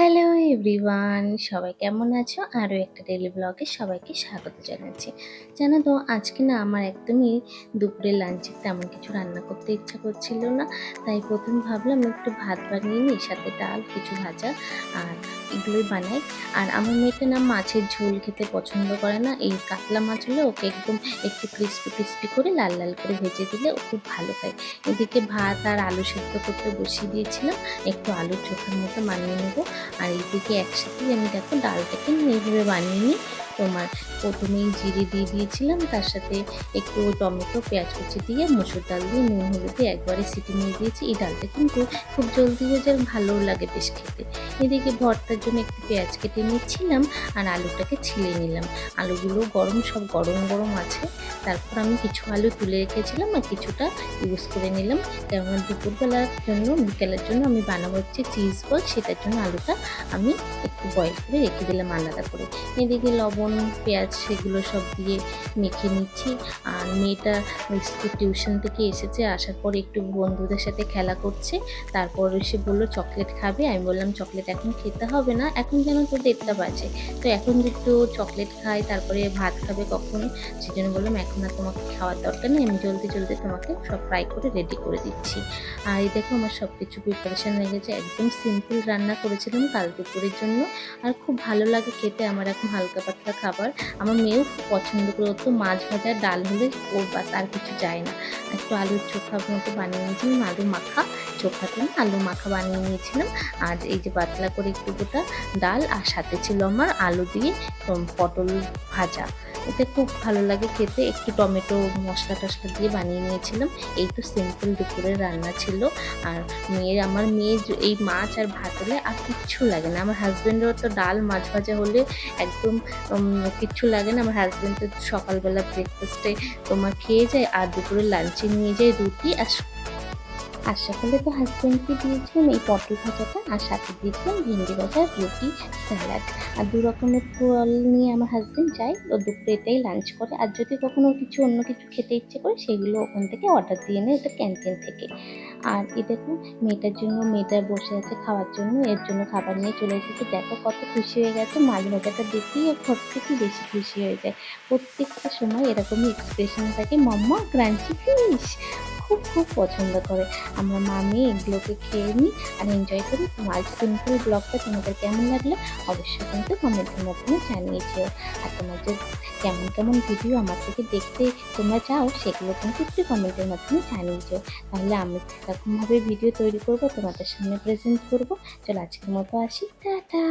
Hello everyone, সবাই কেমন আছো? আরও একটা ডেইলি ব্লগে সবাইকে স্বাগত জানাচ্ছি। জানো তো আজকে না আমার একদমই দুপুরে লাঞ্চে তেমন কিছু রান্না করতে ইচ্ছা করছিল না। তাই প্রথম ভাবলাম একটু ভাত বানিয়ে নিই, সাথে ডাল, কিছু ভাজা আর এগুলোই বানাই। আর আমার মেয়েটা না মাছের ঝোল খেতে পছন্দ করে না। এই কাতলা মাছ হলে ওকে একদম একটু ক্রিস্পি ক্রিস্পি করে লাল লাল করে ভেজে দিলে ও খুব ভালো খায়। এদিকে ভাত আর আলু সেদ্ধ করতে বসিয়ে দিয়েছিলাম, একটু আলুর চোখার মতো বানিয়ে নেবো। আর এইদিকে একসাথেই আমি দেখো ডালটাকে এইভাবে বানিয়ে নিই। তোমার প্রথমেই জিরে দিয়ে দিয়েছিলাম, তার সাথে একটু টমেটো পেঁয়াজ কুচি দিয়ে মসুর ডাল দিয়ে নুন হলুদ দিয়ে একবারে সিটি নিয়ে দিয়েছি। এই ডালটা কিন্তু খুব জলদি হয়ে যায়, ভালোও লাগে বেশ খেতে। এদিকে ভর্তার জন্য একটু পেঁয়াজ কেটে নিচ্ছিলাম আর আলুটাকে ছিলে নিলাম। আলুগুলো গরম, সব গরম গরম আছে। তারপর আমি কিছু আলু তুলে রেখেছিলাম আর কিছুটা ইউজ করে নিলাম, কেননা দুপুরবেলার জন্য বিকেলের জন্য আমি বানাবো হচ্ছে চিজ বল, সেটার জন্য আলুটা আমি একটু বয়েল করে রেখে দিলাম আলাদা করে। এদিকে লবণ পেঁয়াজ সেগুলো সব দিয়ে মেখে নিচ্ছি। আর মেয়েটা স্কুল টিউশন থেকে এসেছে, আসার পর একটু বন্ধুদের সাথে খেলা করছে। তারপর এসে বললো চকলেট খাবে। আমি বললাম চকলেট এখন খেতে হবে না, এখন যেন তো 1:30 বাজে, তো এখন একটু চকলেট খাই, তারপরে ভাত খাবে কখন। সেই জন্য বললাম এখন আর তোমাকে খাওয়ার দরকার নেই, আমি জলদি জলদি তোমাকে সব ফ্রাই করে রেডি করে দিচ্ছি। আর এই দেখো আমার সব কিছু প্রিপারেশান হয়ে গেছে। একদম সিম্পল রান্না করেছিলাম কাল দুপুরের জন্য, আর খুব ভালো লাগে খেতে। আমার এখন হালকা পাতলা খাবার, আমার মেয়েও খুব পছন্দ করে। ওর তো মাছ ভাজা ডাল হলে ওর বাস আর কিছু চায় না। একটু আলুর চোখা মতো বানিয়ে নিয়েছিলাম, আলু মাখা, চোখাতে না আলু মাখা বানিয়ে নিয়েছিলাম। আর এই যে পাতলা করে একটু গোটা ডাল, আর সাথে ছিল আমার আলু দিয়ে পটল ভাজা। এটা খুব ভালো লাগে খেতে, একটু টমেটো মশলা টশলা দিয়ে বানিয়ে নিয়েছিলাম। এই তো সিম্পল দুপুরের রান্না ছিল। আর আমার মেয়ে এই মাছ আর ভাত হলে আর কিচ্ছু লাগে না। আমার হাজব্যান্ডেরও তো ডাল মাছ ভাজা হলে একদম কিচ্ছু লাগে না। আমার হাজব্যান্ড তো সকালবেলা ব্রেকফাস্টে তোমার খেয়ে যায়, আর দুপুরে লাঞ্চে নিয়ে যায় রুটি আর সকালে তো হাজব্যান্ডকে দিয়েছিলাম এই পটল ভাজাটা, আর সাথে দিয়েছিলাম ভেন্ডি ভাজা, রুটি, স্যালাড। আর 2 রকমের ফল নিয়ে আমার হাজব্যান্ড যায়, ও দুপুরে এটাই লাঞ্চ করে। আর যদি কখনো কিছু অন্য কিছু খেতে ইচ্ছে করে সেগুলো ওখান থেকে অর্ডার দিয়ে নেয়, এটা ক্যান্টিন থেকে। আর এই দেখো মেয়েটার জন্য, মেয়েটা বসে আছে খাওয়ার জন্য, এর জন্য খাবার নিয়ে চলে এসেছে। দেখো কত খুশি হয়ে গেছে, মাছ ভাজাটা দেখেই ও সব থেকে বেশি খুশি হয়ে যায়। প্রত্যেকটা সময় এরকমই এক্সপ্রেশন থাকে, মাম্মা ক্রাঞ্চি ফিশ। খুব খুব পছন্দ করে। আমরা মা মেয়ে এগুলোকে খেয়ে নিই আর এনজয় করি। তোমার সিম্পল ব্লগটা তোমাদের কেমন লাগলো অবশ্যই কিন্তু কমেন্টের মাধ্যমে জানিয়ে যেও। আর তোমাদের কেমন কেমন ভিডিও আমার থেকে দেখতে তোমরা চাও সেগুলো কিন্তু একটু কমেন্টের মাধ্যমে জানিয়ে যেও। তাহলে আমি সেরকমভাবে ভিডিও তৈরি করবো, তোমাদের সামনে প্রেজেন্ট করবো। চলো আজকের মতো আসি, টাটা।